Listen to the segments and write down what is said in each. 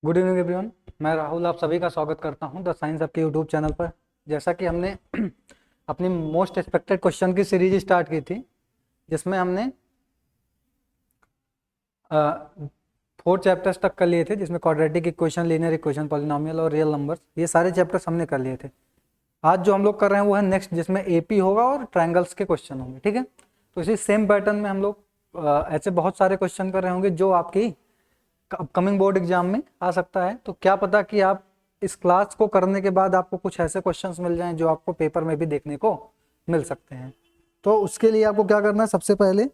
Good evening everyone. मैं राहुल आप सभी का स्वागत करता हूं द साइंस आपके यूट्यूब चैनल पर। जैसा कि हमने अपनी मोस्ट एक्सपेक्टेड क्वेश्चन की सीरीज स्टार्ट की थी, जिसमें हमने 4 चैप्टर्स तक कर लिए थे, जिसमें quadratic equation, linear equation, polynomial और रियल नंबर्स, ये सारे चैप्टर्स हमने कर लिए थे। आज जो हम लोग कर रहे हैं वो है नेक्स्ट, जिसमें एपी होगा और ट्रायंगल्स के क्वेश्चन होंगे। ठीक है, तो इसी सेम पैटर्न में हम लोग ऐसे बहुत सारे क्वेश्चन कर रहे होंगे जो आपकी अपकमिंग बोर्ड एग्जाम में आ सकता है। तो क्या पता कि आप इस क्लास को करने के बाद आपको कुछ ऐसे क्वेश्चंस मिल जाएं जो आपको पेपर में भी देखने को मिल सकते हैं। तो उसके लिए आपको क्या करना है, सबसे पहले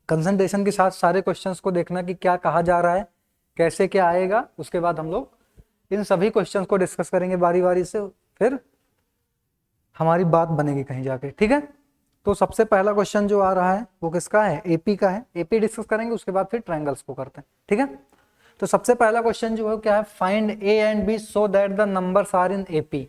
कंसंट्रेशन के साथ सारे क्वेश्चंस को देखना कि क्या कहा जा रहा है, कैसे क्या आएगा। उसके बाद हम लोग इन सभी क्वेश्चंस को डिस्कस करेंगे बारी बारी से, फिर हमारी बात बनेगी कहीं जाके। ठीक है, तो सबसे पहला क्वेश्चन जो आ रहा है वो किसका है, एपी का है। एपी डिस्कस करेंगे, उसके बाद फिर ट्रायंगल्स को करते हैं। ठीक है, तो सबसे पहला क्वेश्चन जो है क्या है, find A and B so that the numbers are in AP.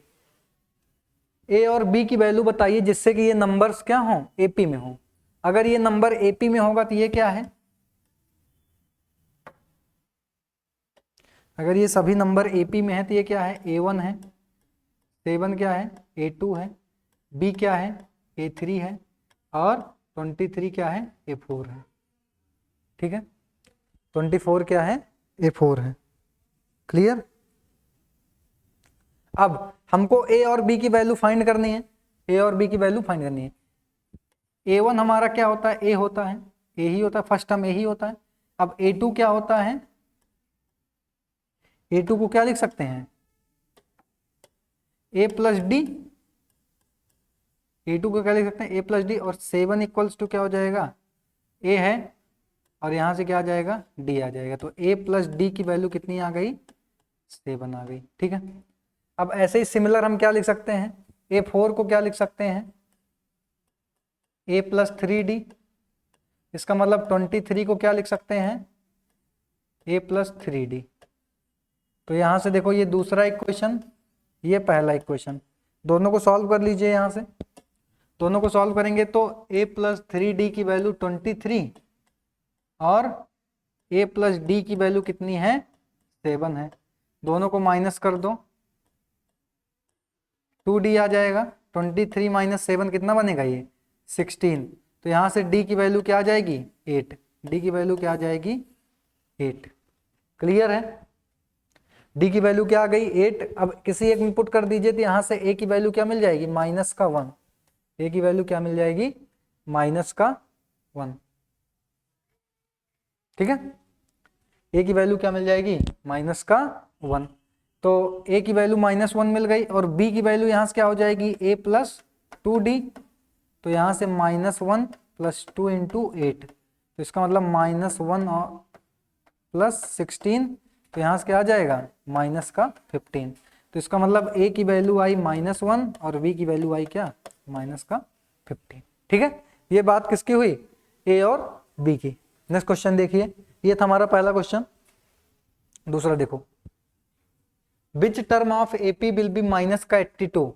A और बी की वैल्यू बताइए जिससे कि ये नंबर्स क्या हो, एपी में हो। अगर ये नंबर एपी में होगा तो ये क्या है, अगर ये सभी नंबर एपी में है तो ये क्या है, A1 है, 7 क्या है, A2 है, बी क्या है, A3 है, और 23 क्या है, A4 है। ठीक है, 24 क्या है, A4 है। क्लियर। अब हमको ए और बी की वैल्यू फाइंड करनी है, ए और बी की वैल्यू फाइंड करनी है। A1 हमारा क्या होता है, ए होता है, ए ही होता है, फर्स्ट टर्म ए ही होता है। अब A2 क्या होता है, A2 को क्या लिख सकते हैं, ए प्लस डी। A2 को क्या लिख सकते हैं, ए प्लस डी, और 7 इक्वल्स टू क्या हो जाएगा, ए है, और यहां से क्या आ जाएगा, डी आ जाएगा। तो ए प्लस डी की वैल्यू कितनी आ गई, 7 आ गई। ठीक है, अब ऐसे ही सिमिलर हम क्या लिख सकते हैं, A4 को क्या लिख सकते हैं, ए प्लस 3D। इसका मतलब 23 को क्या लिख सकते हैं, ए प्लस 3D। तो यहां से देखो, ये दूसरा इक्वेशन, ये पहला इक्वेशन, दोनों को सॉल्व कर लीजिए। यहां से दोनों को सॉल्व करेंगे तो ए प्लस 3D की वैल्यू 23 और ए प्लस डी की वैल्यू कितनी है, 7 है। दोनों को माइनस कर दो, 2D आ जाएगा। 23 माइनस 7 कितना बनेगा, ये 16। तो यहां से डी की वैल्यू क्या आ जाएगी, 8। डी की वैल्यू क्या आ जाएगी, 8। क्लियर है, डी की वैल्यू क्या आ गई, 8। अब किसी एक में पुट कर दीजिए तो यहां से ए की वैल्यू क्या मिल जाएगी, -1। ए की वैल्यू क्या मिल जाएगी, -1। ठीक है, ए की वैल्यू क्या मिल जाएगी, -1। तो ए की वैल्यू -1 मिल गई, और बी की वैल्यू यहां से क्या हो जाएगी, ए प्लस 2D। तो यहां से -1 प्लस 2 इंटू 8, तो इसका मतलब -1 और प्लस 16। तो यहां से क्या आ जाएगा, -15। तो इसका मतलब ए की वैल्यू आई -1 और बी की वैल्यू आई क्या, -15। ठीक है, ये बात किसकी हुई, ए और बी की। नेक्स्ट क्वेश्चन देखिए, ये था हमारा पहला क्वेश्चन। दूसरा देखो, which term of AP will be minus का 82।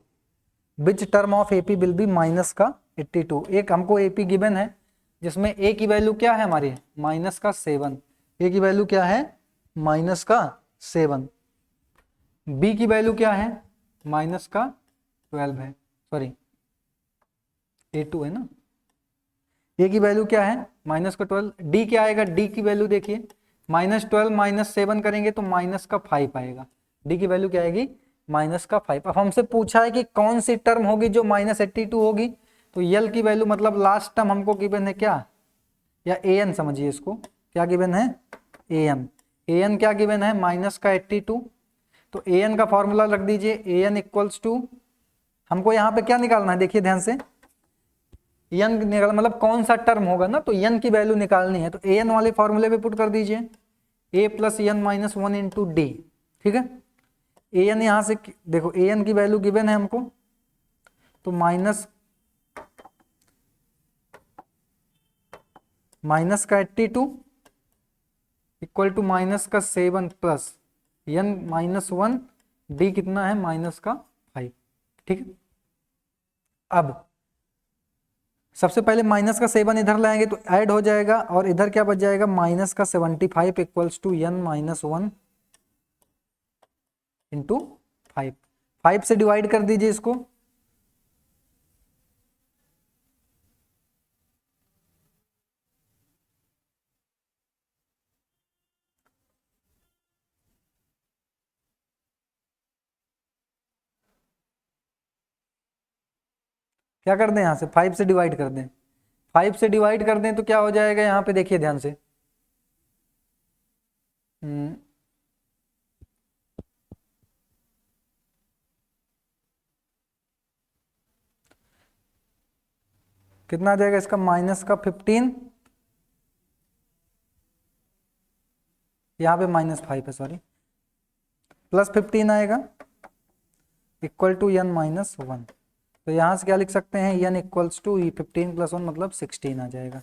Which term of AP will be minus का 82। एक हमको एपी गिवन है जिसमें ए की वैल्यू क्या है हमारी, -7। ए की वैल्यू क्या है, -7। बी की वैल्यू क्या है, -12 है, सॉरी A2 है ना। ए की वैल्यू क्या है, -12। डी क्या आएगा, डी की वैल्यू देखिए, -12 -7 करेंगे तो -5 आएगा। डी की वैल्यू क्या आएगी, -5। अब हमसे पूछा है कि कौन सी टर्म होगी जो -82 होगी, तो यल की वैल्यू मतलब लास्ट टर्म हमको गिवन है क्या, या एन समझिए इसको, क्या गिवन है, एन। एन क्या गिवन है, -82। तो एन का फॉर्मूला रख दीजिए, एन इक्वल्स टू, हमको यहाँ पे क्या निकालना है, देखिए ध्यान से, एन निकाल मतलब कौन सा टर्म होगा ना, तो एन की वैल्यू निकालनी है। तो एन वाले फॉर्मूले पे पुट कर दीजिए, ए प्लस एन -1 इंटू डी। ठीक है, एन यहां से देखो, एन की वैल्यू गिवन है हमको, तो माइनस का 82 equal to -7 plus n -1, d कितना है, -5। ठीक है, अब सबसे पहले -7 इधर लाएंगे तो ऐड हो जाएगा, और इधर क्या बच जाएगा, -75 इक्वल्स टू n -1 इंटू 5, 5 से डिवाइड कर दीजिए इसको, क्या कर दें यहाँ से 5 से डिवाइड कर दें, 5 से डिवाइड कर दें तो क्या हो जाएगा यहाँ पे देखिए ध्यान से, कितना आ जाएगा इसका माइनस का 15, यहाँ पे -5 है सॉरी, प्लस 15 आएगा इक्वल टू n माइनस 1। तो यहाँ से क्या लिख सकते हैं n इक्वल्स टू 15 + 1 मतलब 16 आ जाएगा।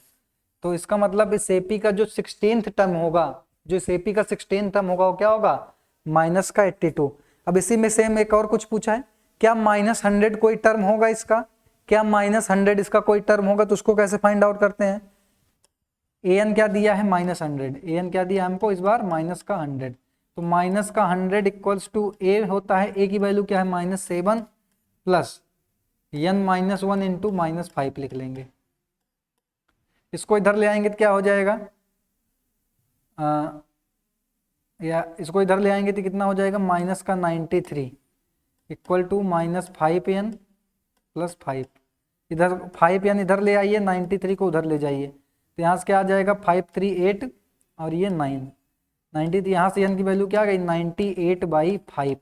तो इसका मतलब इस एपी का जो 16th टर्म होगा, जो इस एपी का 16th टर्म होगा वो क्या होगा माइनस का 82। अब इसी में सेम एक और कुछ पूछा है, क्या -100 कोई टर्म होगा इसका, क्या -100 इसका कोई टर्म होगा, तो उसको कैसे फाइंड आउट करते हैं। an क्या दिया है -100, an क्या दिया हमको इस बार माइनस का 100, तो माइनस का 100 इक्वल्स टू a होता है, a की वैल्यू क्या है -7 प्लस n -1 इंटू -5 लिख लेंगे। इसको इधर ले आएंगे तो क्या हो जाएगा, या इसको इधर ले आएंगे तो कितना हो जाएगा माइनस का 93 इक्वल टू -5n प्लस 5, इधर 5n इधर ले आइए, 93 को उधर ले जाइए, तो यहाँ से क्या आ जाएगा 538 और ये 90, यहाँ से n की वैल्यू क्या आ गई 98/5,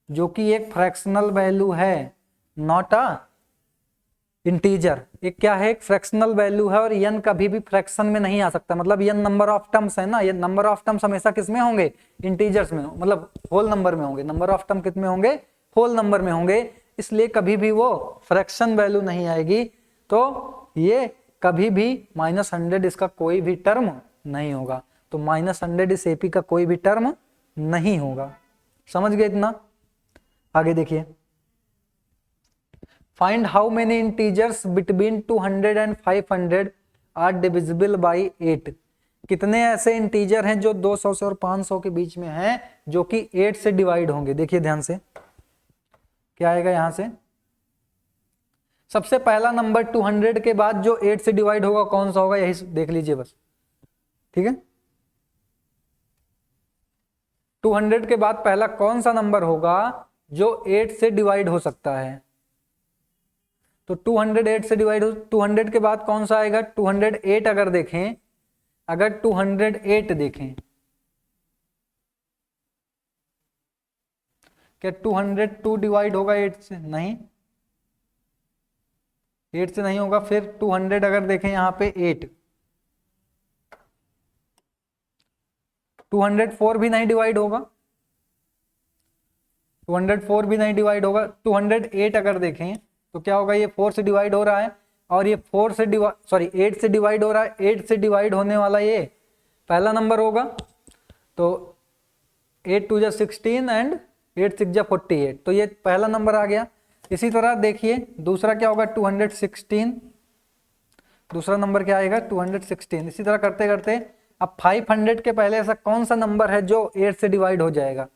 जो कि एक फ्रैक्शनल वैल्यू है, नॉट अ इंटीजर। एक क्या है एक फ्रैक्शनल वैल्यू है, और n कभी भी फ्रैक्शन में नहीं आ सकता, मतलब n नंबर ऑफ टर्म्स है ना, ये नंबर ऑफ टर्म्स हमेशा किस में होंगे इंटीजर्स में, मतलब होल नंबर में होंगे, नंबर ऑफ टर्म कितने होंगे होल नंबर में होंगे, इसलिए कभी भी वो फ्रैक्शन वैल्यू नहीं आएगी। तो ये कभी भी -100 इसका कोई भी टर्म नहीं होगा, तो -100 इस एपी का कोई भी टर्म नहीं होगा। समझ गए इतना। आगे देखिए, find how many integers between 200 and 500 are divisible by 8। कितने ऐसे इंटीजर हैं जो 200 से और 500 के बीच में हैं जो कि 8 से डिवाइड होंगे। देखिए ध्यान से क्या आएगा यहां से, सबसे पहला नंबर 200 के बाद जो 8 से डिवाइड होगा कौन सा होगा, यही देख लीजिए बस, ठीक है। 200 के बाद पहला कौन सा नंबर होगा जो 8 से डिवाइड हो सकता है, तो 208 से डिवाइड हो, 200 के बाद कौन सा आएगा 208। अगर देखें, अगर 208 देखें, क्या 202 डिवाइड होगा 8 से, नहीं 8 से नहीं होगा। फिर 200 अगर देखें यहां पे 8, 204 भी नहीं डिवाइड होगा, 204 भी नहीं डिवाइड होगा। 208 अगर देखें तो क्या होगा, ये 4 से डिवाइड हो रहा है, और ये 4 से डिवाइड सॉरी 8 से डिवाइड हो रहा है, 8 से डिवाइड होने वाला ये पहला नंबर होगा, तो 8 2 जा 16 एंड 8 6 जा 48, तो ये पहला नंबर आ गया। इसी तरह देखिए दूसरा क्या होगा 216, दूसरा नंबर क्या आएगा 216। इसी तरह करते करते अब 500 के पहले ऐसा कौन सा नंबर है जो 8 से डिवाइड हो जाएगा,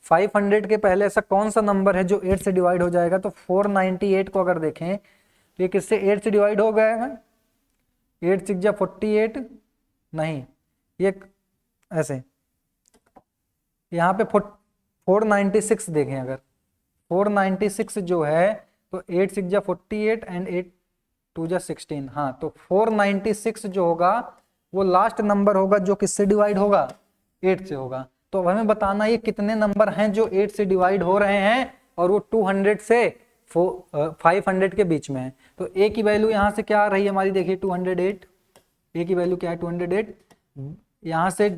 500 के पहले ऐसा कौन सा नंबर है जो 8 से डिवाइड हो जाएगा, तो 498 को अगर देखें तो ये किससे 8 से डिवाइड हो गया, 8 6 जा 48, नहीं ये ऐसे, यहाँ पे 496 देखें, अगर 496 जो है तो 8 6 जा 48 एंड 8 2 जा 16, हाँ तो 496 जो होगा वो लास्ट नंबर होगा जो किससे डिवाइड होगा 8 से होगा। तो अब हमें बताना ये कितने नंबर हैं जो 8 से डिवाइड हो रहे हैं और वो 200 से 500 के बीच में है। तो a की वैल्यू यहाँ से क्या आ रही है हमारी, देखिए 208, a की वैल्यू क्या है 208, यहाँ से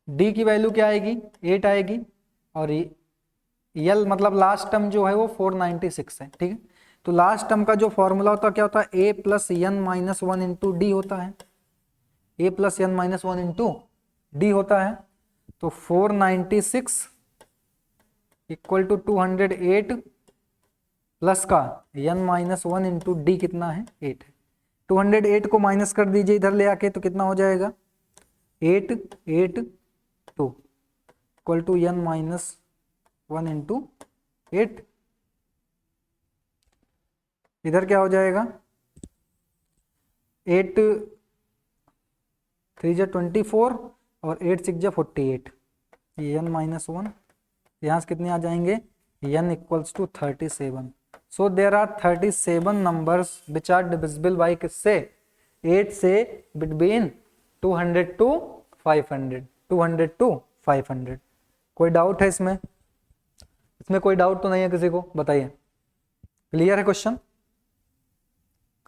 d की वैल्यू क्या आएगी 8 आएगी, और l मतलब लास्ट टर्म जो है वो 496 है, ठीक है। तो लास्ट टर्म का जो फॉर्मूला होता है क्या होता है, a plus n minus 1 into D होता है, a plus n minus 1 into D होता है। तो 496 इक्वल टू 208 प्लस का n माइनस 1 इंटू डी कितना है 8 है। 208 को माइनस कर दीजिए इधर ले आके, तो कितना हो जाएगा 8 8 2 equal to n minus 1 into 8। इधर क्या हो जाएगा, 8 3 जा 24 और 8 6 जा 48, ये n माइनस 1, यहाँ से कितने आ जाएंगे, n equals to 37। So there are 37 numbers which are divisible by किससे, 8 से, बिटवीन 200 टू 500, 200 टू 500। कोई डाउट है इसमें, इसमें कोई डाउट तो नहीं है किसी को, बताइए। क्लियर है क्वेश्चन,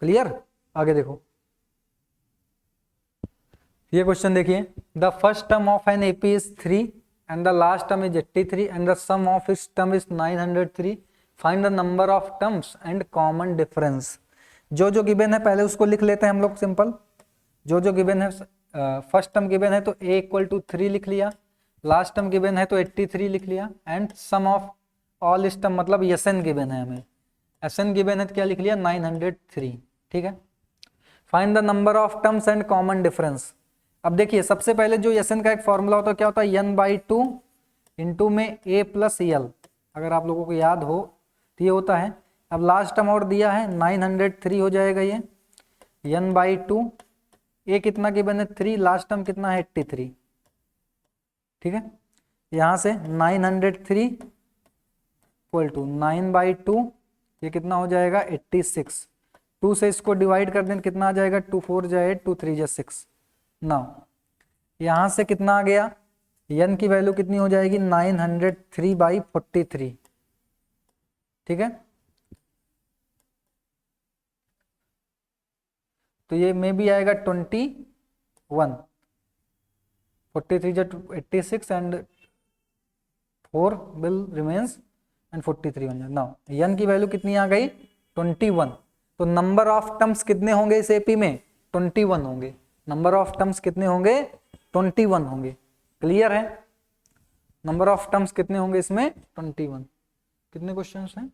क्लियर। आगे देखो, ये क्वेश्चन देखिए, the first term of an AP is 3 and the last term is 83 and the sum of its term is 903, find the number of terms and common difference। जो जो given है पहले उसको लिख लेते हैं हम लोग सिंपल, जो जो गिवन है, फर्स्ट टर्म गिवन है तो a इक्वल टू 3 लिख लिया, लास्ट टर्म गिवन है तो 83 लिख लिया, एंड सम ऑफ ऑल इस टर्म मतलब Sn गिवन है, हमें Sn गिवन है तो क्या लिख लिया 903, ठीक है। Find the number of terms and common difference. अब देखिए सबसे पहले जो Sn का एक फॉर्मूला होता है, क्या होता है, n/2 इंटू में a प्लस एल, अगर आप लोगों को याद हो तो ये होता है। अब लास्ट टर्म और दिया है 903 हो जाएगा ये n/2, a कितना गिवन है 3, लास्ट टर्म कितना है 83, ठीक है। यहाँ से 903 इक्वल टू 9/2, ये कितना हो जाएगा 86, 2 से इसको डिवाइड कर दें कितना आ जाएगा, 2 4 जा 8, 2 3 जा 6। नाउ यहां से कितना आ गया, n की वैल्यू कितनी हो जाएगी 903/43, ठीक है। तो ये में भी आएगा 21, 43 जा 86 एंड 4 विल रिमेन्स एंड 43 बन जाए। नाउ n की वैल्यू कितनी आ गई 21, तो नंबर ऑफ टर्म्स कितने होंगे इस एपी में, 21 होंगे। नंबर ऑफ टर्म्स कितने होंगे, 21 होंगे। क्लियर है, नंबर ऑफ टर्म्स कितने होंगे इसमें 21। कितने क्वेश्चंस हैं,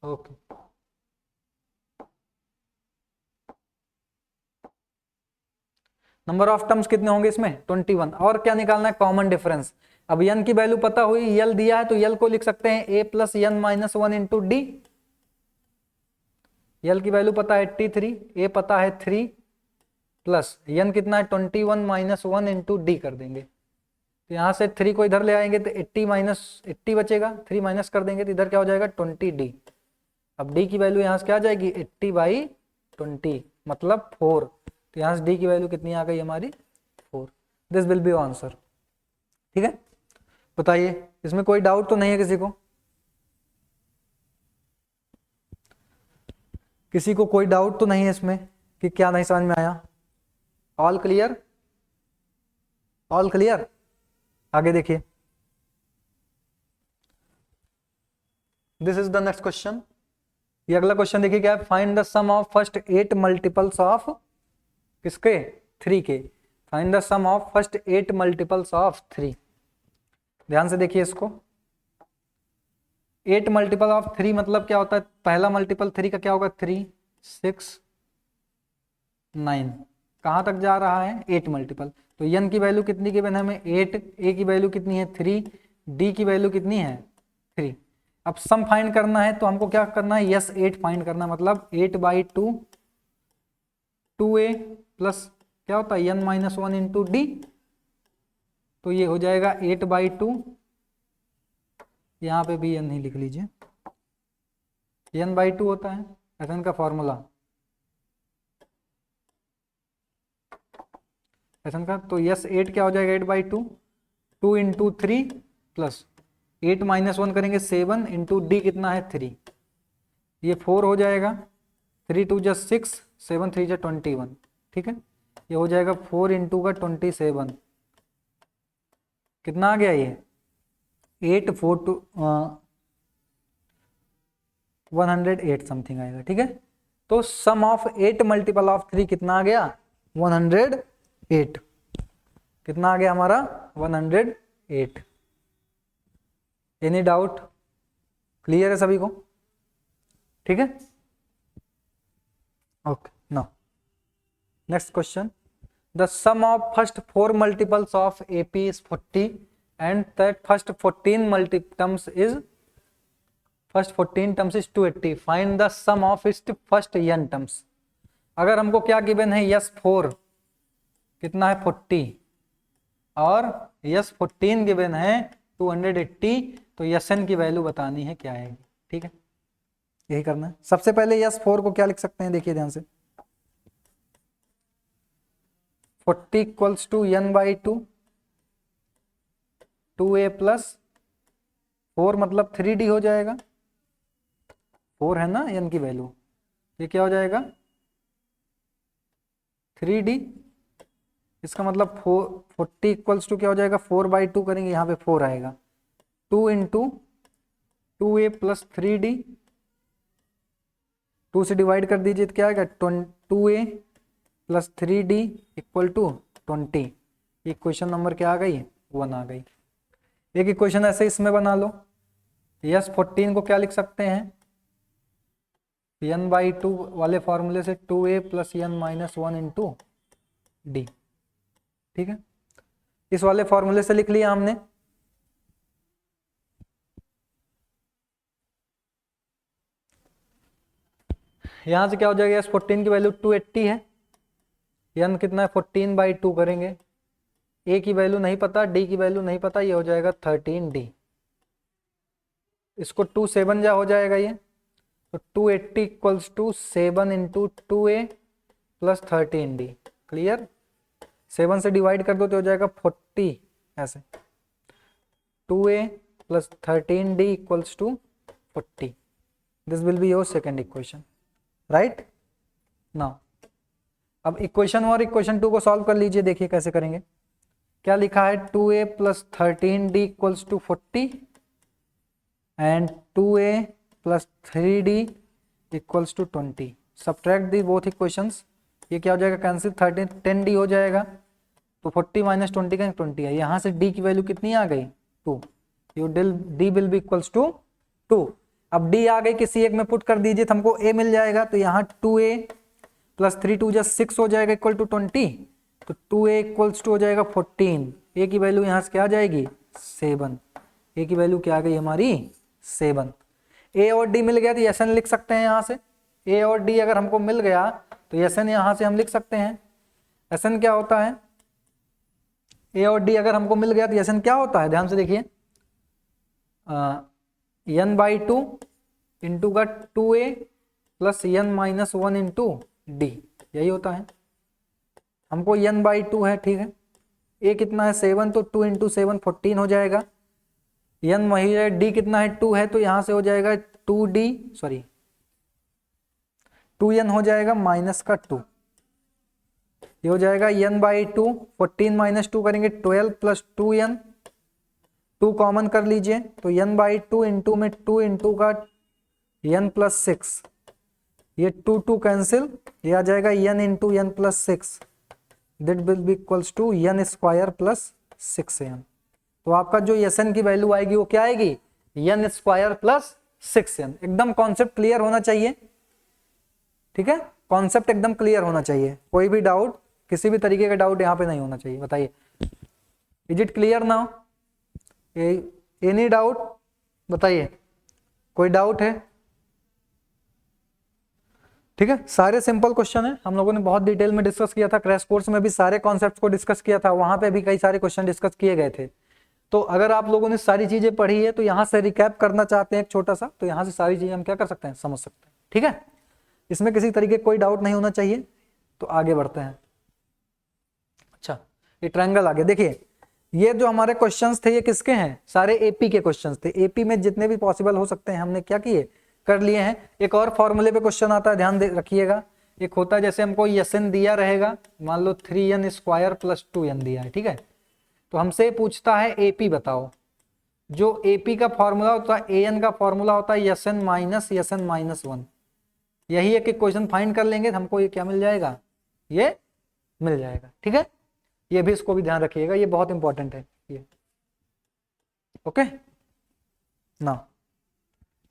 ओके। नंबर ऑफ टर्म्स कितने होंगे इसमें 21, और क्या निकालना है, कॉमन डिफरेंस। अब n की वैल्यू पता हुई, l दिया है तो l को लिख सकते हैं a plus n minus 1 into D. L की वैल्यू पता है 83, ए पता है 3, प्लस n कितना है 21 माइनस 1 इंटू डी कर देंगे। तो यहाँ से 3 को इधर ले आएंगे तो 80 माइनस 80 बचेगा, 3 माइनस कर देंगे तो इधर क्या हो जाएगा 20d। अब d की वैल्यू यहाँ से क्या आ जाएगी 80/20 मतलब 4, तो यहाँ से d की वैल्यू कितनी आ गई हमारी 4। दिस विल बी आंसर, ठीक है। बताइए इसमें कोई डाउट तो नहीं है किसी को, किसी को कोई डाउट तो नहीं है इसमें कि क्या नहीं समझ में आया, ऑल क्लियर, ऑल क्लियर। आगे देखिए, this is the next question. ये अगला क्वेश्चन देखिए क्या है, find the sum of first 8 multiples of किसके 3 के। Find the sum of first 8 multiples of 3। ध्यान से देखिए इसको, 8 मल्टीपल ऑफ 3 मतलब क्या होता है, पहला मल्टीपल 3 का क्या होगा 3 6 9, कहां तक जा रहा है 8 मल्टीपल। तो n की वैल्यू कितनी गिवन है हमें 8, a की वैल्यू कितनी है 3, d की वैल्यू कितनी है 3। अब सम फाइंड करना है तो हमको क्या करना है, यस 8 फाइंड करना है, मतलब 8/2 2a प्लस क्या होता है n माइनस 1 इंटू डी, तो ये हो जाएगा 8/2, यहाँ पे भी n ही लिख लीजिए, n/2 होता है Sn का फॉर्मूला, Sn का। तो यस 8 क्या हो जाएगा 8/2, 2 इंटू 3 प्लस 8 माइनस 1 करेंगे 7 इंटू डी कितना है 3, ये 4 हो जाएगा, 3 2 जा 6, 7 3 जा 21, ठीक है। ये हो जाएगा 4 इंटू का 27, कितना आ गया ये 8 4 2 108 समथिंग आएगा, ठीक है। तो सम ऑफ 8 मल्टीपल ऑफ 3 कितना आ गया 108, कितना आ गया हमारा 108। एनी डाउट, क्लियर है सभी को, ठीक है, okay. Now next question, the sum of first 4 multiples of AP is 40 and that first 14 terms is 280. Find the sum of its first n terms. अगर हमको क्या गिवन है, यस 4 कितना है 40 और यस 14 गिवन है 280, तो यस एन की वैल्यू बतानी है क्या आएगी। ठीक है, यही करना है। सबसे पहले यस 4 को क्या लिख सकते हैं, देखिए ध्यान से, 40 equals to n by 2, 2a plus 4 मतलब 3d हो जाएगा, 4 है ना n की वैल्यू, ये क्या हो जाएगा 3d। इसका मतलब 40 इक्वल्स टू क्या हो जाएगा, 4 बाई 2 करेंगे, यहाँ पे 4 आएगा, 2 इंटू 2a प्लस 3d, 2 से डिवाइड कर दीजिए तो क्या आएगा 2a plus 3d equal to 20। Equation number क्या आ गई, 1 आ गई। एक इक्वेशन ऐसे इसमें बना लो, यस 14 को क्या लिख सकते हैं, n बाई 2 वाले फॉर्मूले से 2a plus n minus 1 into D. ठीक है, इस वाले फॉर्मूले से लिख लिया हमने। यहां से क्या हो जाएगा, यस 14 की वैल्यू 280 है, n कितना है 14 बाई 2 करेंगे, a की वैल्यू नहीं पता, d की वैल्यू नहीं पता, ये हो जाएगा 13d। इसको 2 7 जा हो जाएगा ये, तो 280 equals to 7 into 2a plus 13d। Clear, 7 से डिवाइड कर दो तो हो जाएगा 40, ऐसे 2a plus 13d equals to 40। This will be your second equation, right. Now अब इक्वेशन 1 और इक्वेशन 2 को सॉल्व कर लीजिए, देखिए कैसे करेंगे। क्या लिखा है, 2a plus 13d equals to 40 and 2a plus 3d equals to 20। Subtract the both equations, ये क्या हो जाएगा कैंसिल, 10d हो जाएगा, तो 40 माइनस 20 का 20 है, यहाँ से d की वैल्यू कितनी आ गई 2, you d will be equals to 2। अब d आ गई, किसी एक में पुट कर दीजिए तो हमको a मिल जाएगा, तो यहाँ 2a प्लस 3 2 6 हो जाएगा इक्वल टू 20, तो 2a इक्वल्स टू हो जाएगा 14। a की वैल्यू यहाँ से क्या आ जाएगी 7, a की वैल्यू क्या आ गई हमारी 7। a और d मिल गया तो यस एन लिख सकते हैं, यहाँ से a और d अगर हमको मिल गया तो यस एन यहाँ से हम लिख सकते हैं। यस एन क्या होता है, a और d अगर हमको मिल गया तो यस एन क्या होता है, ध्यान से देखिए, n बाई 2 इंटू का 2a plus n minus 1 into D, यही होता है। हमको n बाई 2 है, ठीक है, a कितना है 7, तो 2 इंटू 7 14 हो जाएगा, n वही है, d कितना है 2 है, तो यहाँ से हो जाएगा 2n हो जाएगा माइनस का 2, ये हो जाएगा n बाई 2, 14 माइनस 2 करेंगे 12 प्लस 2n, 2 कॉमन कर लीजिए, तो n बाई 2 इंटू में 2 इंटू का n प्लस 6, ये 2 कैंसिल, ये आ जाएगा n into n plus 6, that will be equals to n square plus 6n। तो आपका जो Sn की वैल्यू आएगी वो क्या आएगी, n स्क्वायर प्लस 6n। एकदम कॉन्सेप्ट क्लियर होना चाहिए, ठीक है, कॉन्सेप्ट एकदम क्लियर होना चाहिए, कोई भी डाउट, किसी भी तरीके का डाउट यहाँ पे नहीं होना चाहिए। बताइए, is it clear now, any doubt, बताइए, कोई डाउट है। ठीक है, सारे सिंपल क्वेश्चन है, हम लोगों ने बहुत डिटेल में डिस्कस किया था, क्रैश कोर्स में भी सारे कॉन्सेप्ट्स को डिस्कस किया था, वहां पे भी कई सारे क्वेश्चन डिस्कस किए गए थे। तो अगर आप लोगों ने सारी चीजें पढ़ी है तो यहाँ से रिकैप करना चाहते हैं एक छोटा सा, तो यहाँ से सारी चीजें हम क्या कर सकते हैं, समझ सकते हैं। ठीक है, इसमें किसी तरीके कोई डाउट नहीं होना चाहिए। तो आगे बढ़ते हैं। अच्छा, ये ट्रायंगल आ गया, देखिए ये जो हमारे क्वेश्चंस थे ये किसके हैं, सारे एपी के क्वेश्चंस थे, एपी में जितने भी पॉसिबल हो सकते हैं हमने क्या किए, कर लिए हैं। एक और फॉर्मूले पे क्वेश्चन आता है, ध्यान रखिएगा, एक होता है जैसे हमको Sn दिया रहेगा, मान लो 3n स्क्वायर प्लस 2n दिया है, ठीक है, तो हमसे पूछता है एपी बताओ। जो एपी का फॉर्मूला होता है, an का फॉर्मूला होता है Sn माइनस 1। यही एक इक्वेशन फाइंड कर लेंगे तो हमको ये क्या मिल जाएगा, ये मिल जाएगा। ठीक है, ये भी, इसको भी ध्यान रखिएगा, ये बहुत इंपॉर्टेंट है ये। ओके, नाउ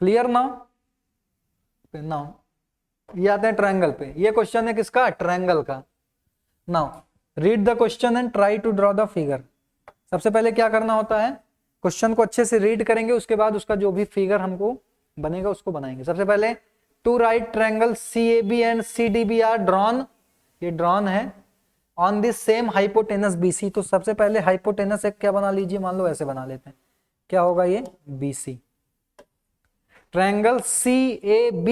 क्लियर, नाउ ये आते हैं ट्रायंगल पे। ये क्वेश्चन है किसका, ट्रायंगल का। Now read the question and try to draw the figure. सबसे पहले क्या करना होता है, क्वेश्चन को अच्छे से रीड करेंगे, उसके बाद उसका जो भी फिगर हमको बनेगा उसको बनाएंगे। सबसे पहले two right triangle CAB and CDB are drawn, ये ड्रॉन है on this same hypotenuse BC। तो सबसे पहले हाइपोटेनस एक क्या बना लीजिए, मान लो ऐसे बना लेते हैं, क्या होगा ये BC। Triangle CAB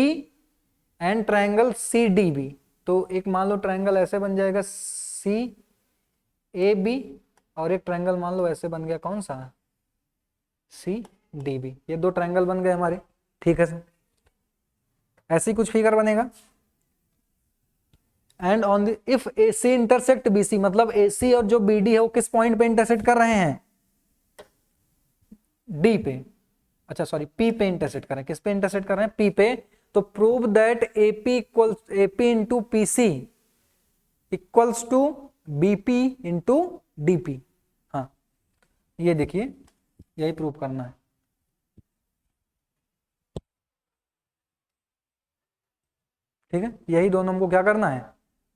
and triangle CDB, तो एक मान लो ट्रायंगल ऐसे बन जाएगा CAB, और एक ट्रायंगल मान लो ऐसे बन गया, कौन सा, CDB। ये दो ट्रायंगल बन गए हमारे, ठीक है सर। ऐसे ही कुछ फिगर बनेगा। And on the if AC intersect BC, मतलब AC और जो BD है वो किस पॉइंट पे इंटरसेक्ट कर रहे हैं, D पे, अच्छा सॉरी P पे इंटरसेक्ट कर रहे हैं। किस पे इंटरसेक्ट कर रहे हैं, P पे। तो prove that AP into PC equals to BP into DP। हाँ ये देखिए, यही प्रूव करना है। ठीक है, यही दोनों हमको क्या करना है,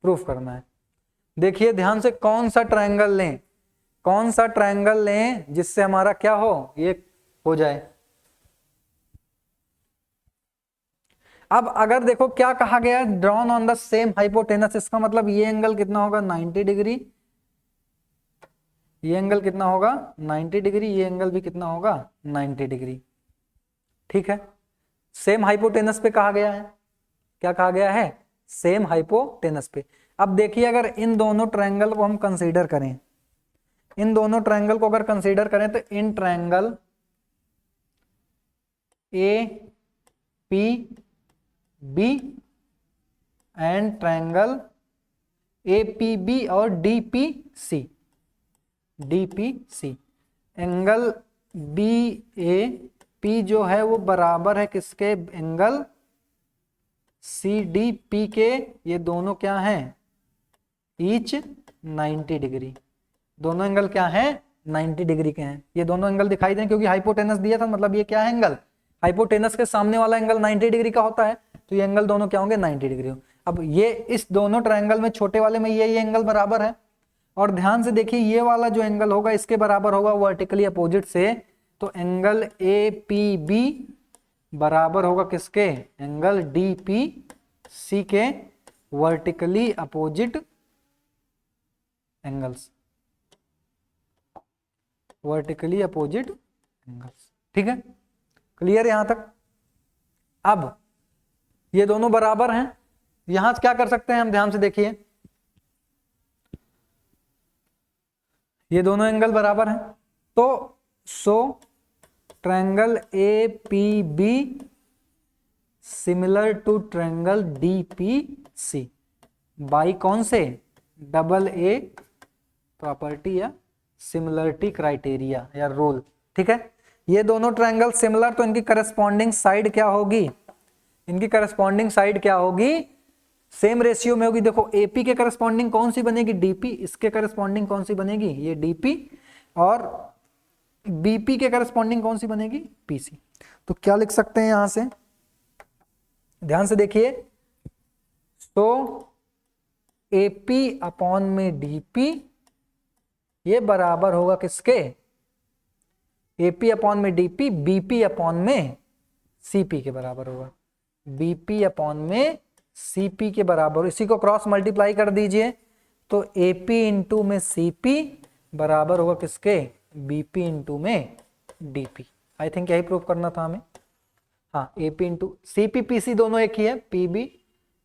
प्रूफ करना है। देखिए ध्यान से, कौन सा ट्रायंगल लें, कौन सा ट्रायंगल लें जिससे हमारा क्या हो, ये हो जाए। अब अगर देखो क्या कहा गया, drawn on the same hypotenuse, इसका मतलब ये एंगल कितना होगा 90 डिग्री, ये एंगल कितना होगा 90 डिग्री, ये एंगल भी कितना होगा 90 डिग्री। ठीक है, सेम हाइपोटेनस पे कहा गया है, क्या कहा गया है, सेम हाइपोटेनस पे। अब देखिए अगर इन दोनों ट्रायंगल को हम कंसीडर करें, इन दोनों ट्रायंगल को अगर कंसीडर करें तो in triangle APB and triangle APB और DPC, एंगल BAP जो है वो बराबर है किसके, एंगल CDP के। ये दोनों क्या हैं, ईच 90 डिग्री, दोनों एंगल क्या हैं 90 डिग्री के हैं। ये दोनों एंगल दिखाई दें क्योंकि हाइपोटेनस दिया था, मतलब ये क्या है एंगल, हाइपोटेनस के सामने वाला एंगल 90 डिग्री का होता है, तो ये एंगल दोनों क्या होंगे 90 डिग्री। अब ये इस दोनों ट्रायंगल में छोटे वाले में ये एंगल बराबर है, और ध्यान से देखिए ये वाला जो एंगल होगा इसके बराबर होगा वर्टिकली अपोजिट से, तो एंगल APB बराबर होगा किसके, एंगल DPC के vertically opposite angles, vertically opposite angles. ठीक है, क्लियर यहां तक। अब ये दोनों बराबर हैं, यहां क्या कर सकते हैं हम, ध्यान से देखिए, ये दोनों एंगल बराबर हैं, तो so triangle APB similar to triangle DPC by कौन से, AA प्रॉपर्टी या सिमिलरिटी क्राइटेरिया या रूल। ठीक है, ये दोनों ट्रायंगल सिमिलर, तो इनकी करस्पॉन्डिंग साइड क्या होगी, इनकी करस्पॉन्डिंग साइड क्या होगी, सेम रेशियो में होगी। देखो AP के करस्पॉन्डिंग कौन सी बनेगी, DP, इसके करस्पॉन्डिंग कौन सी बनेगी, ये DP, और BP के करस्पॉन्डिंग कौन सी बनेगी, PC। तो क्या लिख सकते हैं यहां से, ध्यान से देखिए, तो AP अपॉन में DP ये बराबर होगा किसके, AP अपॉन में DP BP अपॉन में CP के बराबर होगा, BP अपॉन में CP के बराबर। इसी को क्रॉस मल्टीप्लाई कर दीजिए, तो AP इंटू में CP बराबर होगा किसके, BP इंटू में DP। आई थिंक यही प्रूव करना था हमें, हाँ AP इंटू CP PC दोनों एक ही है, PB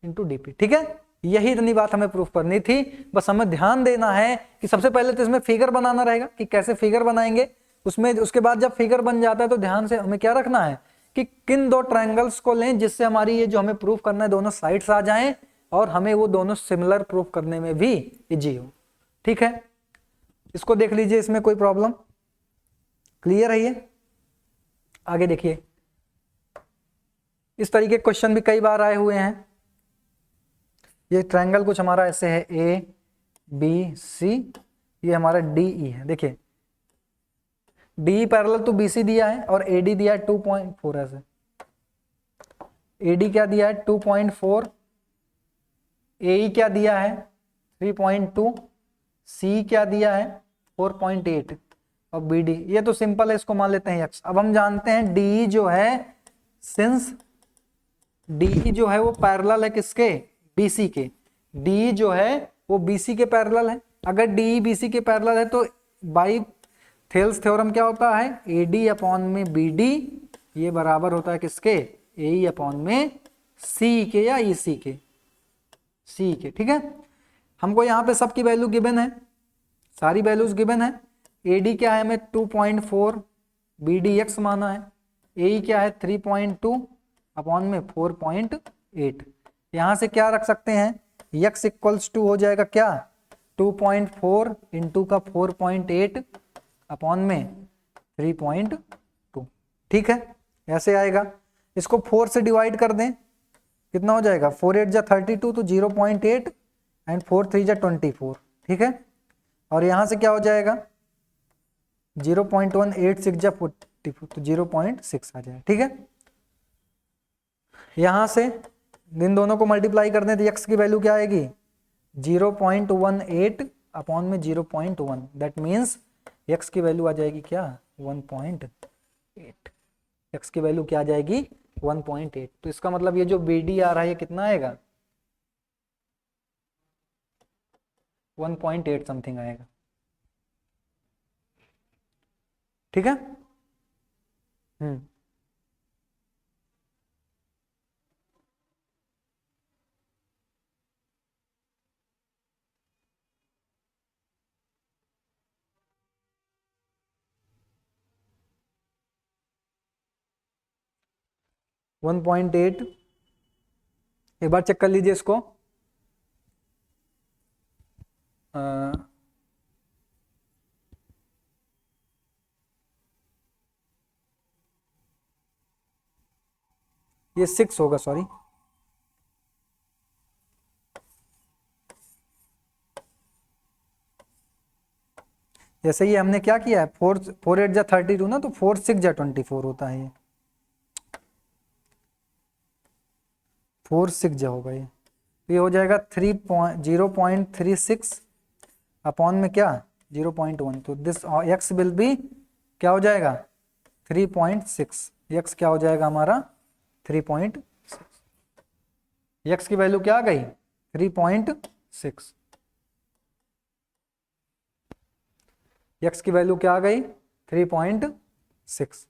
इंटू DP। ठीक है, यही इतनी बात हमें प्रूफ करनी थी। बस हमें ध्यान देना है कि सबसे पहले तो इसमें फिगर बनाना रहेगा कि कैसे फिगर बनाएंगे, उसमें उसके बाद जब फिगर बन जाता है तो ध्यान से हमें क्या रखना है कि किन दो ट्रायंगल्स को लें जिससे हमारी ये जो हमें प्रूफ करना है दोनों साइड्स आ जाएं और हमें वो दोनों सिमिलर प्रूफ करने में भी इजी हो। ठीक है, इसको देख लीजिए, इसमें कोई प्रॉब्लम, क्लियर है ये। आगे देखिए, इस तरीके क्वेश्चन भी कई बार आए हुए हैं। ये ट्रायंगल कुछ हमारा ऐसे है ABC, ये हमारा DE है। देखिए DE पैरेलल टू BC दिया है और AD दिया है 2.4, ऐसे AD क्या दिया है 2.4, AE क्या दिया है 3.2, सी क्या दिया है 4.8 और बी डी, ये तो सिंपल है, इसको मान लेते हैं x। अब हम जानते हैं डी जो है, सिंस डी जो है वो पैरेलल है किसके, बीसी के, डी जो है वो बीसी के पैरेलल है। अगर डी बीसी के पैरेलल है तो बाई थेल्स थ्योरम क्या होता है, ए डी अपॉन में बी डी ये बराबर होता है किसके, ए ई अपॉन में सी के या ई सी के, सी के। ठीक है, हमको यहाँ पे सबकी वैल्यू गिवन है, सारी वैल्यूज गिवन है। ए डी क्या है हमें 2.4, बी डी एक्स माना है, ए ई क्या है 3.2 अपॉन में 4.8। यहाँ से क्या रख सकते हैं, x इक्वल्स टू हो जाएगा क्या 2.4 इंटू का 4.8 अपॉन में 3.2। ठीक है, ऐसे आएगा। इसको 4 से डिवाइड कर दें, कितना हो जाएगा 4 8 जा 32 तो 0.8 एंड 4 3 जा 24। ठीक है, और यहाँ से क्या हो जाएगा 0.186 जा 44 तो 0.6 आ जाएगा। ठीक है, यहाँ से इन दोनों को मल्टीप्लाई कर दें तो x की वैल्यू क्या आएगी 0.18 अपॉन में 0.1, दैट मीन्स x की वैल्यू आ जाएगी क्या 1.8, x की वैल्यू क्या आ जाएगी 1.8। तो इसका मतलब ये जो BD आ रहा है ये कितना आएगा 1.8 समथिंग आएगा। ठीक है, 1.8। एक बार चेक कर लीजिए इसको, ये 6 होगा, सॉरी जैसे ये हमने क्या किया है 4 8 जा 32 ना, तो 4 6 जा 24 होता है, ये 4 6 जा होगा ये हो जाएगा 0.36 अपॉन में क्या 0.1, तो दिस x विल बी क्या हो जाएगा 3.6, x क्या हो जाएगा हमारा 3.6, x की वैल्यू क्या आ गई 3.6, x की वैल्यू क्या आ गई 3.6।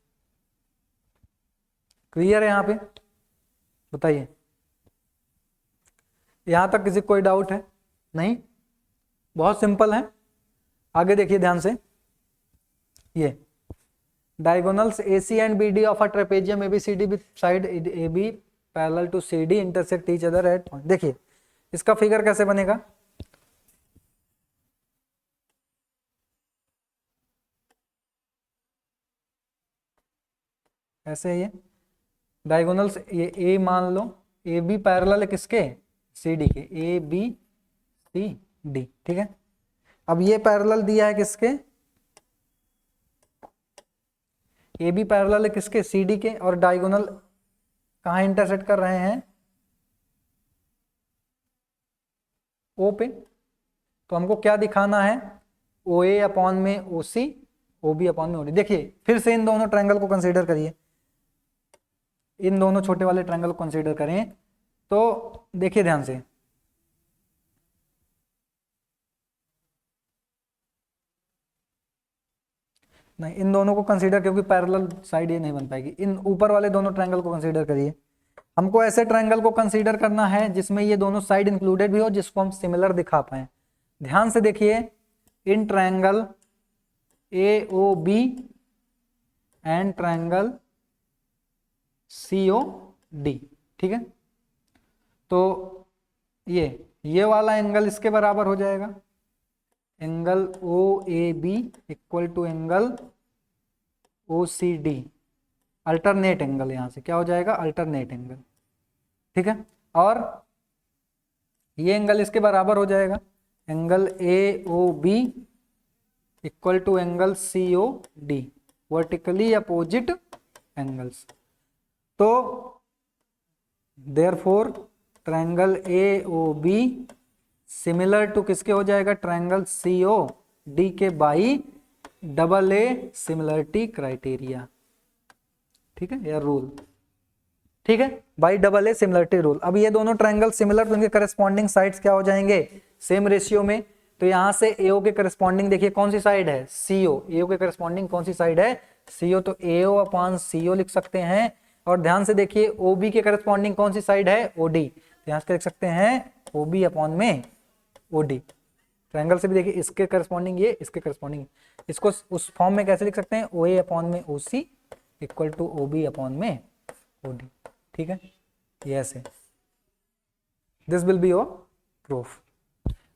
क्लियर है यहाँ पे, बताइए यहां तक किसी कोई डाउट है? नहीं, बहुत सिंपल है। आगे देखिए ध्यान से, ये diagonals AC and BD of a trapezium ABCD with side AB parallel to CD intersect each other at point. देखिए इसका फिगर कैसे बनेगा, ऐसे है ये डायगोनल्स, ये A मान लो, AB पैरेलल है किसके CD के, ABCD। ठीक है, अब ये पैरेलल दिया है किसके, AB पैरेलल है किसके CD के, और डायगोनल कहाँ इंटरसेक्ट कर रहे हैं O पे। तो हमको क्या दिखाना है OA अपॉन में OC, OB अपॉन में OD। देखिए फिर से इन दोनों ट्रायंगल को कंसीडर करिए, इन दोनों छोटे वाले ट्रायंगल को कंसीडर करें तो देखिए ध्यान से, नहीं इन दोनों को कंसीडर, क्योंकि पैरेलल साइड ये नहीं बन पाएगी, इन ऊपर वाले दोनों ट्रायंगल को कंसीडर करिए। हमको ऐसे ट्रायंगल को कंसीडर करना है जिसमें ये दोनों साइड इंक्लूडेड भी हो, जिसको हम सिमिलर दिखा पाए। ध्यान से देखिए, in triangle AOB and triangle COD। ठीक है, तो ये वाला एंगल इसके बराबर हो जाएगा, angle OAB equal to angle OCD, alternate angle, यहां से क्या हो जाएगा अल्टरनेट एंगल। ठीक है, और ये एंगल इसके बराबर हो जाएगा, angle AOB equal to angle COD, vertically opposite angles. तो therefore triangle AOB similar to किसके हो जाएगा, ट्रायंगल सीओ डी के by double A similarity criteria, ठीक है, या रूल, ठीक है, by double A similarity rule. अब ये दोनों ट्रायंगल सिमिलर, तो इनके करस्पॉन्डिंग साइड्स क्या हो जाएंगे, सेम रेशियो में। तो यहां से एओ के करस्पॉन्डिंग देखिए कौन सी साइड है, सीओ, एओ के करस्पॉन्डिंग कौन सी साइड है, सीओ, तो एओ अपॉन सीओ लिख सकते हैं। और ध्यान से देखिए ओबी के करस्पॉन्डिंग कौन सी साइड है, ओडी, तो यहां से लिख सकते हैं ओबी अपॉन में ओडी। ट्रायंगल से भी देखिए इसके करस्पॉन्डिंग ये, इसके करस्पॉन्डिंग, इसको उस फॉर्म में कैसे लिख सकते हैं, ओ ए अपॉन में O C equal to O B upon में ओ डी, ठीक है, ये ऐसे, this will be your proof.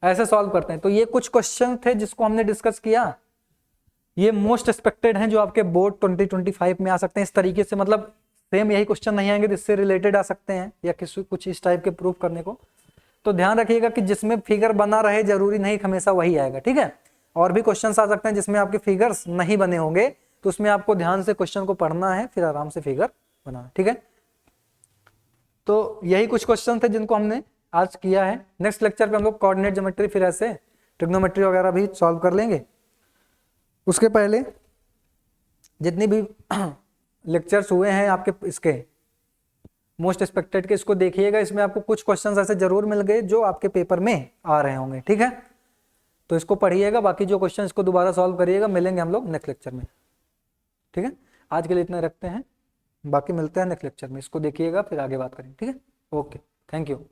ऐसे सॉल्व करते हैं। तो ये कुछ क्वेश्चन थे जिसको हमने डिस्कस किया, ये मोस्ट एक्सपेक्टेड हैं जो आपके बोर्ड 2025 में आ सकते हैं इस तरीके से, मतलब सेम यही क्वेश्चन नहीं आएंगे, इससे रिलेटेड आ सकते हैं या किसी कुछ इस टाइप के प्रूफ करने को। तो ध्यान रखिएगा कि जिसमें फिगर बना रहे जरूरी नहीं हमेशा वही आएगा, ठीक है। और भी क्वेश्चंस आ सकते हैं जिसमें आपके फिगर्स नहीं बने होंगे, तो उसमें आपको ध्यान से क्वेश्चन को पढ़ना है, फिर आराम से फिगर बनाना, ठीक है। तो यही कुछ क्वेश्चन थे जिनको हमने आज किया है। नेक्स्ट लेक्चर पे हम लोग कोऑर्डिनेट ज्योमेट्री फिर ऐसे ट्रिग्नोमेट्री वगैरह भी सॉल्व कर लेंगे। उसके पहले जितनी भी लेक्चर्स हुए हैं आपके इसके मोस्ट एक्सपेक्टेड के, इसको देखिएगा, इसमें आपको कुछ क्वेश्चंस ऐसे जरूर मिल गए जो आपके पेपर में आ रहे होंगे, ठीक है। तो इसको पढ़िएगा, बाकी जो क्वेश्चन इसको दोबारा सॉल्व करिएगा। मिलेंगे हम लोग नेक्स्ट लेक्चर में, ठीक है। आज के लिए इतना रखते हैं, बाकी मिलते हैं नेक्स्ट लेक्चर में। इसको देखिएगा फिर आगे बात करेंगे, ठीक है। Okay, thank you.